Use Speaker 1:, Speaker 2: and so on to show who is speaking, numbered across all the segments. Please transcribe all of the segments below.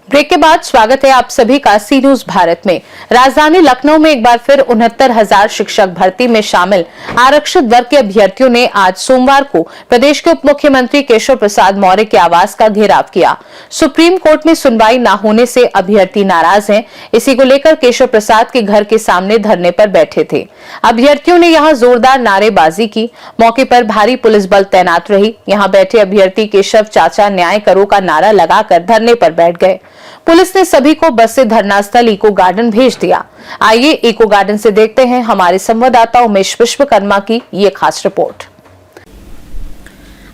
Speaker 1: Break के बाद स्वागत है आप सभी का सी न्यूज भारत में। राजधानी लखनऊ में एक बार फिर 69,000 शिक्षक भर्ती में शामिल आरक्षित वर्ग के अभ्यर्थियों ने आज सोमवार को प्रदेश के उप मुख्यमंत्री केशव प्रसाद मौर्य के आवास का घेराव किया। सुप्रीम कोर्ट में सुनवाई न होने से अभ्यर्थी नाराज हैं। इसी को लेकर केशव प्रसाद के घर के सामने धरने पर बैठे थे। अभ्यर्थियों ने यहां जोरदार नारेबाजी की। मौके पर भारी पुलिस बल तैनात रही। यहां बैठे अभ्यर्थी केशव चाचा न्याय करो का नारा लगाकर धरने पर बैठ गए। पुलिस ने सभी को बस से धरना स्थल इको गार्डन भेज दिया। आइए इको गार्डन से देखते हैं हमारे संवाददाता उमेश विश्वकर्मा की ये खास रिपोर्ट।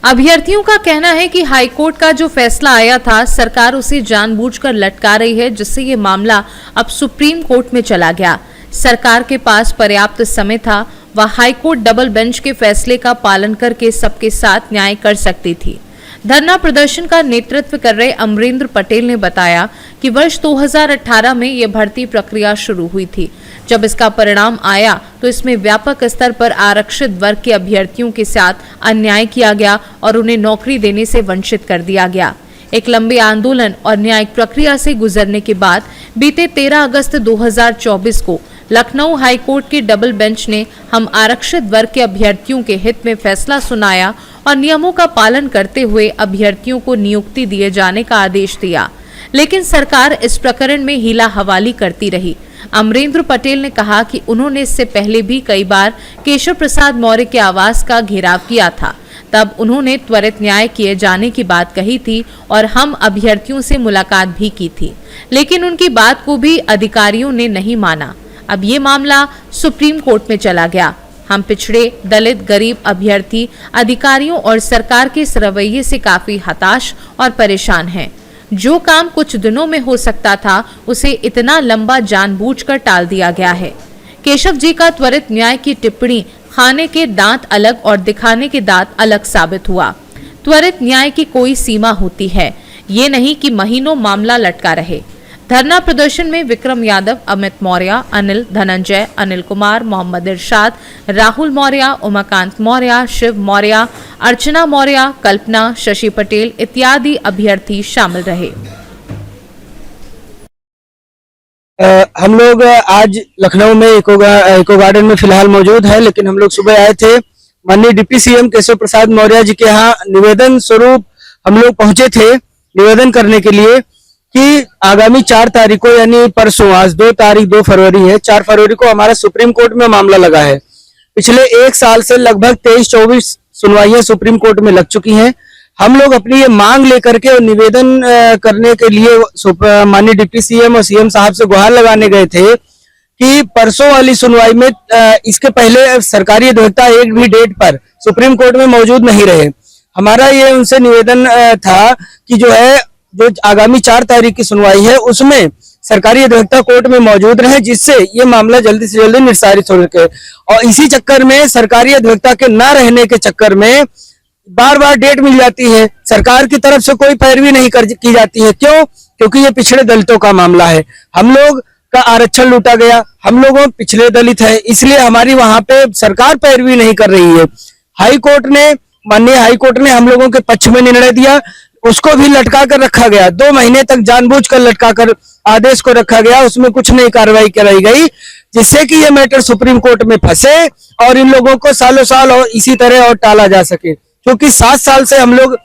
Speaker 2: अभ्यर्थियों का कहना है कि हाईकोर्ट का जो फैसला आया था, सरकार उसे जानबूझकर लटका रही है, जिससे ये मामला अब सुप्रीम कोर्ट में चला गया। सरकार के पास पर्याप्त समय था, वह हाईकोर्ट डबल बेंच के फैसले का पालन करके सबके साथ न्याय कर सकती थी। धरना प्रदर्शन का नेतृत्व कर रहे अमरेंद्र पटेल ने बताया कि वर्ष 2018 में यह भर्ती प्रक्रिया शुरू हुई थी। जब इसका परिणाम आया तो इसमें व्यापक स्तर पर आरक्षित वर्ग के अभ्यर्थियों के साथ अन्याय किया गया और उन्हें नौकरी देने से वंचित कर दिया गया। एक लंबे आंदोलन और न्यायिक प्रक्रिया से गुजरने के बाद बीते 13 अगस्त 2024 को लखनऊ हाईकोर्ट के डबल बेंच ने हम आरक्षित वर्ग के अभ्यर्थियों के हित में फैसला सुनाया और नियमों का पालन करते हुए अभ्यर्थियों को नियुक्ति दिए जाने का आदेश दिया। लेकिन सरकार इस प्रकरण में हीला हवाली करती रही। अमरेंद्र पटेल ने कहा कि उन्होंने इससे पहले भी कई बार केशव प्रसाद मौर्य के आवास का घेराव किया था। तब उन्होंने त्वरित न्याय किए जाने की बात कही थी और हम अभ्यर्थियों से मुलाकात भी की थी, लेकिन उनकी बात को भी अधिकारियों ने नहीं माना। अब ये मामला सुप्रीम कोर्ट में चला गया। हम पिछड़े, दलित, गरीब अभ्यर्थी अधिकारियों और सरकार के इस रवैये से काफी हताश और परेशान हैं। जो काम कुछ दिनों में हो सकता था, उसे इतना लंबा जानबूझकर टाल दिया गया है। केशव जी का त्वरित न्याय की टिप्पणी खाने के दांत अलग और दिखाने के दांत अलग साबित हुआ। त्वरित न्याय की कोई सीमा होती है, ये नहीं कि महीनों मामला लटका रहे। धरना प्रदर्शन में विक्रम यादव, अमित मौर्य, अनिल, धनंजय, अनिल कुमार, मोहम्मद इरशाद, राहुल मौर्य, उमाकांत मौर्य, शिव मौर्य, अर्चना मौर्य, कल्पना, शशि पटेल इत्यादि अभ्यर्थी शामिल रहे।
Speaker 3: हम लोग आज लखनऊ में इको गार्डन में फिलहाल मौजूद है, लेकिन हम लोग सुबह आए थे। माननीय डिप्टी सीएम केशव प्रसाद मौर्य जी के यहाँ निवेदन स्वरूप हम लोग पहुंचे थे, निवेदन करने के लिए कि आगामी 4 तारीख को, यानी परसों, आज 2 फरवरी है, 4 फरवरी को हमारा सुप्रीम कोर्ट में मामला लगा है। पिछले 1 साल से लगभग 23-24 सुनवाइयां सुप्रीम कोर्ट में लग चुकी हैं। हम लोग अपनी ये मांग लेकर के और निवेदन करने के लिए माननीय डिप्टी सीएम और सीएम साहब से गुहार लगाने गए थे कि परसों वाली सुनवाई में इसके पहले सरकारी अधिवक्ता एक भी डेट पर सुप्रीम कोर्ट में मौजूद नहीं रहे। हमारा ये उनसे निवेदन था कि जो आगामी 4 तारीख की सुनवाई है, उसमें सरकारी अधिवक्ता कोर्ट में मौजूद रहे, जिससे ये मामला जल्दी से जल्दी निस्तारित हो सके। और इसी चक्कर में, सरकारी अधिवक्ता के न रहने के चक्कर में बार बार डेट मिल जाती है। सरकार की तरफ से कोई पैरवी नहीं की जाती है। क्यों? क्योंकि ये पिछड़े दलितों का मामला है। हम लोग का आरक्षण लूटा गया, हम लोगों पिछले दलित है, इसलिए हमारी वहां पे सरकार पैरवी नहीं कर रही है। माननीय हाईकोर्ट ने हम लोगों के पक्ष में निर्णय दिया, उसको भी लटका कर रखा गया। 2 महीने तक जानबूझकर लटका कर आदेश को रखा गया, उसमें कुछ नहीं कार्रवाई कराई गई, जिससे कि ये मैटर सुप्रीम कोर्ट में फंसे और इन लोगों को सालों साल और इसी तरह और टाला जा सके। क्योंकि 7 साल से हम लोग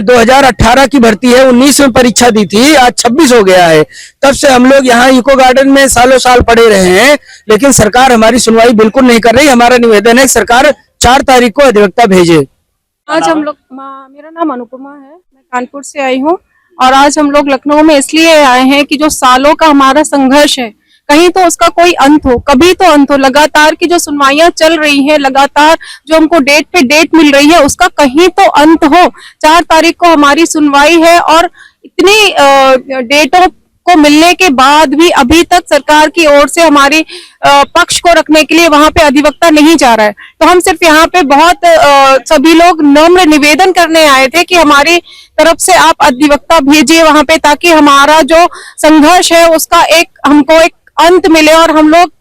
Speaker 3: 2018 की भर्ती है, 19 में परीक्षा दी थी, आज 26 हो गया है। तब से हम लोग यहाँ इको गार्डन में सालों साल पड़े रहे हैं, लेकिन सरकार हमारी सुनवाई बिल्कुल नहीं कर रही। हमारा निवेदन है सरकार 4 तारीख को अधिवक्ता भेजे।
Speaker 4: आज हम लोग, मेरा नाम अनुपमा है, मैं कानपुर से आई हूँ और आज हम लोग लखनऊ में इसलिए आए हैं कि जो सालों का हमारा संघर्ष है, कहीं तो उसका कोई अंत हो, कभी तो अंत हो। लगातार की जो सुनवाइयां चल रही हैं, लगातार जो हमको डेट पे डेट मिल रही है, उसका कहीं तो अंत हो। 4 तारीख को हमारी सुनवाई है और इतनी डेटों को मिलने के बाद भी अभी तक सरकार की ओर से हमारी पक्ष को रखने के लिए वहां पे अधिवक्ता नहीं जा रहा है। तो हम सिर्फ यहाँ पे बहुत सभी लोग नम्र निवेदन करने आए थे कि हमारी तरफ से आप अधिवक्ता भेजिए वहां पे, ताकि हमारा जो संघर्ष है उसका हमको एक अंत मिले और हम लोग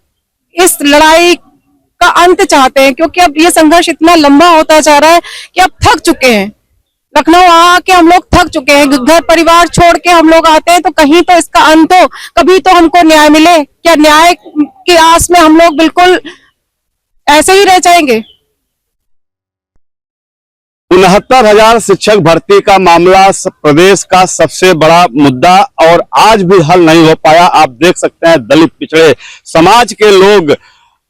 Speaker 4: इस लड़ाई का अंत चाहते हैं, क्योंकि अब ये संघर्ष इतना लंबा होता जा रहा है कि अब थक चुके हैं। लखनऊ आके हम लोग थक चुके हैं, घर परिवार छोड़ के हम लोग आते हैं तो कहीं तो इसका अंत हो, कभी तो हमको न्याय मिले। क्या न्याय की आस में हम लोग बिल्कुल ऐसे ही रह जाएंगे?
Speaker 5: 69,000 शिक्षक भर्ती का मामला प्रदेश का सबसे बड़ा मुद्दा और आज भी हल नहीं हो पाया। आप देख सकते हैं दलित पिछड़े समाज के लोग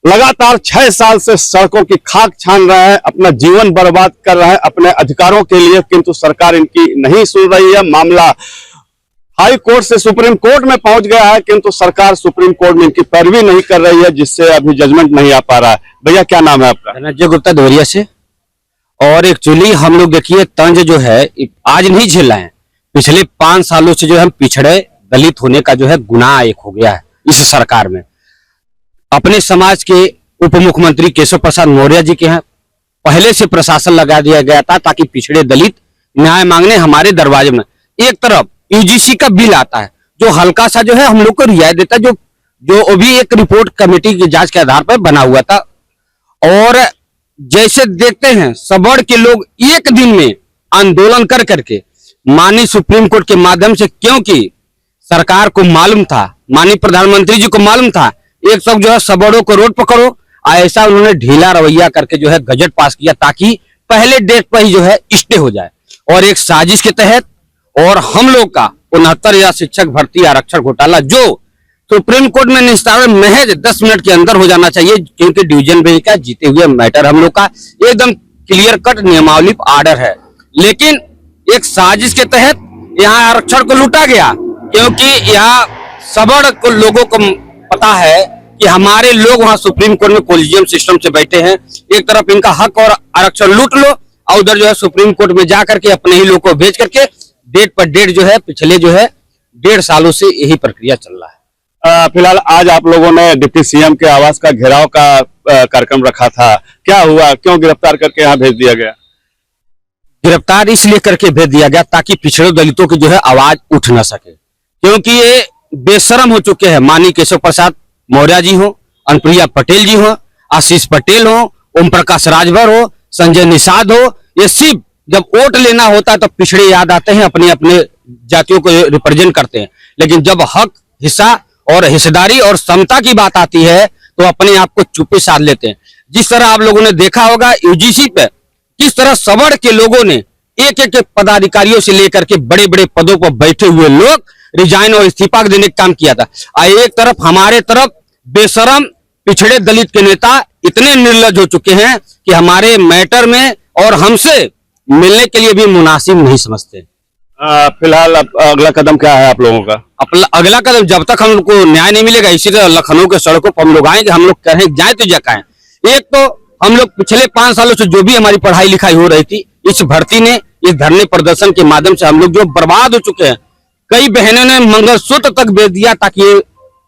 Speaker 5: लगातार 6 साल से सड़कों की खाक छान रहे हैं, अपना जीवन बर्बाद कर रहे हैं अपने अधिकारों के लिए, किंतु सरकार इनकी नहीं सुन रही है। मामला हाई कोर्ट से सुप्रीम कोर्ट में पहुंच गया है, किंतु सरकार सुप्रीम कोर्ट में इनकी पैरवी नहीं कर रही है, जिससे अभी जजमेंट नहीं आ पा रहा है। भैया क्या नाम है आपका?
Speaker 3: धनंजय गुप्ता देवरिया से। और एक्चुअली हम लोग देखिए तंज जो है आज नहीं झेल रहे हैं, पिछले 5 सालों से जो हम पिछड़े दलित होने का जो है गुनाह एक हो गया है इस सरकार में। अपने समाज के उप मुख्यमंत्री केशव प्रसाद मौर्य जी के यहाँ पहले से प्रशासन लगा दिया गया था ताकि पिछड़े दलित न्याय मांगने हमारे दरवाजे में। एक तरफ यूजीसी का बिल आता है जो हल्का सा जो है हम लोग को रियायत देता है, जो वो भी एक रिपोर्ट कमेटी की जांच के आधार पर बना हुआ था। और जैसे देखते हैं सबड़ के लोग एक दिन में आंदोलन कर करके माननीय सुप्रीम कोर्ट के माध्यम से, क्योंकि सरकार को मालूम था, माननीय प्रधानमंत्री जी को मालूम था एक सब जो है सबड़ों को रोड पकड़ो, ऐसा उन्होंने ढीला रवैया करके जो है गजट पास किया ताकि पहले डेट पर ही जो है स्टे हो जाए। और एक साजिश के तहत और हम लोग का 69,000 शिक्षक भर्ती आरक्षण घोटाला जो सुप्रीम कोर्ट में निस्तारण महज 10 मिनट के अंदर हो जाना चाहिए, क्योंकि डिवीजन बेंच का जीते हुए मैटर हम लोग का एकदम क्लियर कट नियमावली आर्डर है। लेकिन एक साजिश के तहत यहाँ आरक्षण को लूटा गया, क्योंकि यहाँ सबड़ को लोगों को पता है कि हमारे लोग वहां सुप्रीम कोर्ट में कोलिजियम सिस्टम से बैठे हैं, एक तरफ इनका हक और आरक्षण लूट लो और उधर जो है सुप्रीम कोर्ट में जा करके अपने ही लोग को भेज करके डेट पर डेट जो है पिछले जो है 1.5 सालों से यही प्रक्रिया चल रहा है।
Speaker 5: फिलहाल आज आप लोगों ने डिप्टी सीएम के आवास का घेराव का कार्यक्रम रखा था, क्या हुआ, क्यों गिरफ्तार करके यहाँ भेज दिया गया?
Speaker 3: गिरफ्तार इसलिए करके भेज दिया गया ताकि पिछड़े दलितों की जो है आवाज उठ न सके, क्योंकि ये बेशरम हो चुके हैं। माननीय केशव प्रसाद मौर्य जी हो, अनुप्रिया पटेल जी हो, आशीष पटेल हो, ओम प्रकाश राजभर हो, संजय निषाद हो, ये सिर्फ जब वोट लेना होता है तो पिछड़े याद आते हैं, अपने अपने जातियों को रिप्रेजेंट करते हैं। लेकिन जब हक, हिस्सा और हिस्सेदारी और समता की बात आती है तो अपने आप को चुप्पी साध लेते हैं। जिस तरह आप लोगों ने देखा होगा यूजीसी पे किस तरह सबड़ के लोगों ने एक एक पदाधिकारियों से लेकर के बड़े बड़े पदों पर बैठे हुए लोग रिजाइन और इस्तीफा देने का काम किया था। एक तरफ हमारे तरफ बेशरम पिछड़े दलित के नेता इतने निर्लज हो चुके हैं कि हमारे मैटर में और हमसे मिलने के लिए भी मुनासिब नहीं समझते।
Speaker 5: फिलहाल अगला कदम क्या है आप लोगों का?
Speaker 3: अगला कदम जब तक हम लोग को न्याय नहीं मिलेगा, इसी तरह लखनऊ के सड़कों पर हम लोग आएंगे। हम लोग कह रहे हैं जाए तो जकाएं। एक तो हम लोग पिछले 5 सालों से जो भी हमारी पढ़ाई लिखाई हो रही थी, इस भर्ती ने, इस धरने प्रदर्शन के माध्यम से हम लोग जो बर्बाद हो चुके हैं। कई बहनों ने मंगलसूत्र तक बेच दिया ताकि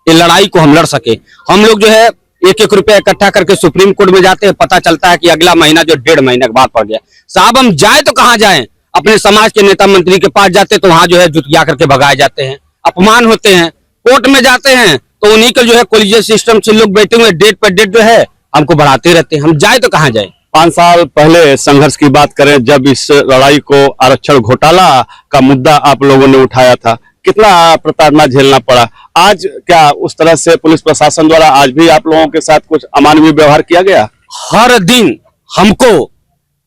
Speaker 3: ये लड़ाई को हम लड़ सके। हम लोग जो है 1-1 रुपया इकट्ठा करके सुप्रीम कोर्ट में जाते हैं, पता चलता है कि अगला महीना जो 1.5 महीने के बाद पड़ गया। साहब हम जाए तो कहाँ जाएं? अपने समाज के नेता मंत्री के पास जाते तो वहां जो है जुटिया करके भगाए जाते हैं, अपमान होते हैं। कोर्ट में जाते हैं तो उन्हीं का जो है कोलिजियम सिस्टम से लोग बैठे हुए डेट पर डेट जो है हमको बढ़ाते रहते हैं। हम जाए तो कहाँ जाए?
Speaker 5: 5 साल पहले संघर्ष की बात करें, जब इस लड़ाई को आरक्षण घोटाला का मुद्दा आप लोगों ने उठाया था, कितना प्रताड़ना झेलना पड़ा। आज क्या उस तरह से पुलिस प्रशासन द्वारा आज भी आप लोगों के साथ कुछ अमानवीय व्यवहार किया गया?
Speaker 3: हर दिन हमको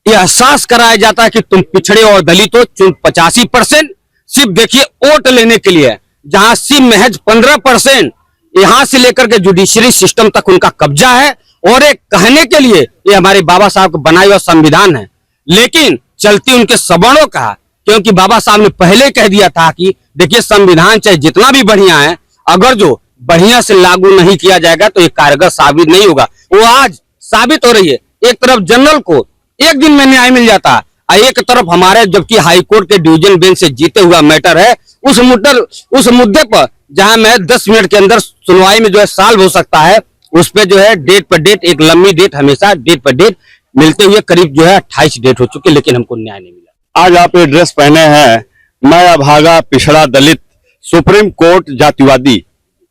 Speaker 3: यह एहसास कराया जाता है कि तुम पिछड़े और दलित हो। 85% सिर्फ देखिए वोट लेने के लिए, जहां सिर्फ महज 15% यहां से लेकर के जुडिशरी सिस्टम तक उनका कब्जा है। और एक कहने के लिए ये हमारे बाबा साहब का बनाया हुआ संविधान है, लेकिन चलती उनके सबड़ों का, क्योंकि बाबा साहब ने पहले कह दिया था कि देखिए संविधान चाहे जितना भी बढ़िया है, अगर जो बढ़िया से लागू नहीं किया जाएगा तो ये कारगर साबित नहीं होगा। वो आज साबित हो रही है। एक तरफ जनरल को एक दिन में न्याय मिल जाता है, एक तरफ हमारे जबकि हाईकोर्ट के डिवीजन बेंच से जीते हुआ मैटर है, उस मुद्दे पर जहां मैं 10 मिनट के अंदर सुनवाई में जो है साल हो सकता है, उस पे जो है डेट पर डेट, एक लंबी डेट, हमेशा डेट पर डेट मिलते हुए करीब जो है 28 डेट हो चुके, लेकिन हमको न्याय नहीं मिला।
Speaker 5: आज आप ये ड्रेस पहने हैं, मैं अभागा पिछड़ा दलित, सुप्रीम कोर्ट जातिवादी,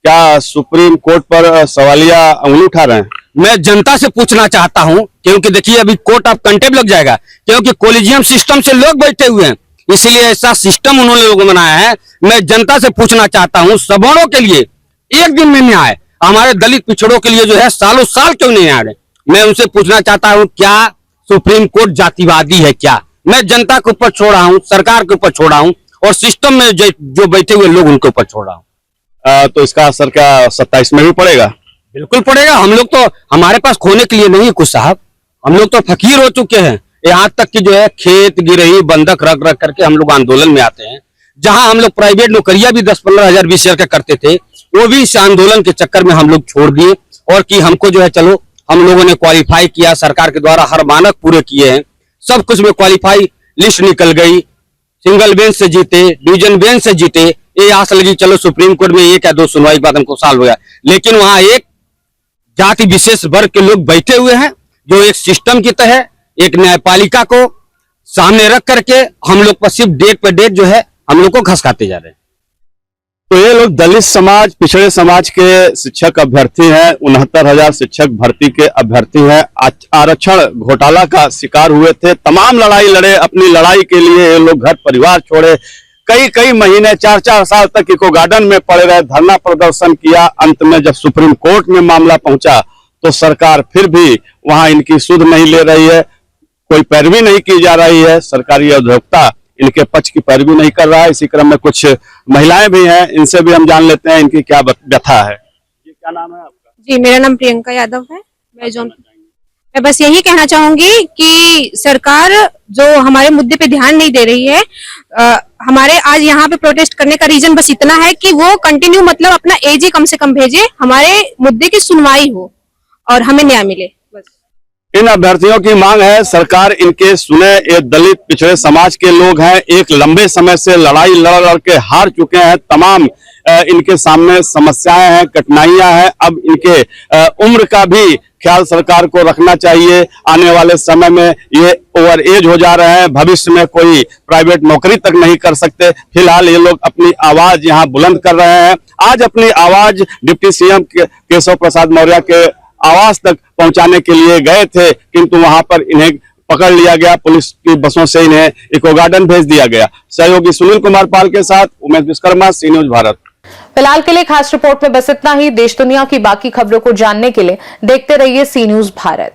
Speaker 5: क्या सुप्रीम कोर्ट पर सवालिया उंगली उठा रहे हैं?
Speaker 6: मैं जनता से पूछना चाहता हूं, क्योंकि देखिए अभी कोर्ट ऑफ कंटेम्प्ट लग जाएगा, क्योंकि कोलिजियम सिस्टम से लोग बैठे हुए हैं, इसलिए ऐसा सिस्टम उन्होंने लोगों बनाया है। मैं जनता से पूछना चाहता हूं, सवर्णों के लिए एक दिन में न्याय, हमारे दलित पिछड़ों के लिए जो है सालों साल क्यों नहीं आ रहे? मैं उनसे पूछना चाहता हूं, क्या सुप्रीम कोर्ट जातिवादी है क्या? मैं जनता के ऊपर छोड़ रहा हूं, सरकार के ऊपर छोड़ रहा हूं, और सिस्टम में जो बैठे हुए लोग उनके ऊपर छोड़ रहा हूं।
Speaker 5: तो इसका असर क्या 27 में भी पड़ेगा?
Speaker 6: बिल्कुल पड़ेगा। हम लोग तो, हमारे पास खोने के लिए नहीं कुछ साहब, हम लोग तो फकीर हो चुके हैं। यहाँ तक कि जो है खेत गिरही बंधक रख रख करके हम लोग आंदोलन में आते हैं। जहां हम लोग प्राइवेट नौकरियां भी 10-15 हजार 20 हजार का करते थे, वो भी इस आंदोलन के चक्कर में हम लोग छोड़ दिए। और कि हमको जो है चलो हम लोगों ने क्वालिफाई किया, सरकार के द्वारा हर मानक पूरे किए हैं, सब कुछ में क्वालिफाई लिस्ट निकल गई, सिंगल बेंच से जीते, डिवीजन बेंच से जीते, ये आस लगी चलो सुप्रीम कोर्ट में एक या दो सुनवाई बाद हमको साल हो गया। लेकिन वहां एक जाति विशेष वर्ग के लोग बैठे हुए हैं, जो एक सिस्टम की तहत एक न्यायपालिका को सामने रख करके हम लोग पर सिर्फ डेट पे डेट जो है हम लोग को घसकाते जा रहे हैं।
Speaker 5: तो ये लोग दलित समाज, पिछड़े समाज के शिक्षक अभ्यर्थी हैं, 69,000 शिक्षक भर्ती के अभ्यर्थी हैं, आरक्षण घोटाला का शिकार हुए थे, तमाम लड़ाई लड़े, अपनी लड़ाई के लिए ये लोग घर परिवार छोड़े, कई महीने 4-4 साल तक इको गार्डन में पड़े रहे, धरना प्रदर्शन किया। अंत में जब सुप्रीम कोर्ट में मामला पहुंचा तो सरकार फिर भी वहां इनकी सुध नहीं ले रही है, कोई पैरवी नहीं की जा रही है, सरकारी अधिवक्ता इनके पक्ष की पैरवी नहीं कर रहा है। इसी क्रम में कुछ महिलाएं भी हैं, इनसे भी हम जान लेते हैं इनकी क्या व्यथा है। ये क्या नाम है आपका?
Speaker 7: जी, मेरा नाम प्रियंका यादव है। मैं बस यही कहना चाहूंगी कि सरकार जो हमारे मुद्दे पे ध्यान नहीं दे रही है, हमारे आज यहाँ पे प्रोटेस्ट करने का रीजन बस इतना है कि वो कंटिन्यू मतलब अपना एजी कम से कम भेजे, हमारे मुद्दे की सुनवाई हो और हमें न्याय मिले। बस
Speaker 5: इन अभ्यर्थियों की मांग है सरकार इनके सुने। ये दलित पिछड़े समाज के लोग हैं, एक लंबे समय से लड़ाई लड़ के हार चुके हैं, तमाम इनके सामने समस्याएं हैं, कठिनाइयां हैं। अब इनके उम्र का भी ख्याल सरकार को रखना चाहिए। आने वाले समय में ये ओवर एज हो जा रहे हैं, भविष्य में कोई प्राइवेट नौकरी तक नहीं कर सकते। फिलहाल ये लोग अपनी आवाज यहाँ बुलंद कर रहे हैं। आज अपनी आवाज डिप्टी सीएम केशव प्रसाद मौर्य के आवास तक पहुंचाने के लिए गए थे, किंतु वहां पर इन्हें पकड़ लिया गया, पुलिस की बसों से इन्हें इको गार्डन भेज दिया गया। सहयोगी सुनील कुमार पाल के साथ उमेश विश्वकर्मा, सी न्यूज भारत।
Speaker 1: फिलहाल के लिए खास रिपोर्ट में बस इतना ही। देश दुनिया की बाकी खबरों को जानने के लिए देखते रहिए सी न्यूज भारत।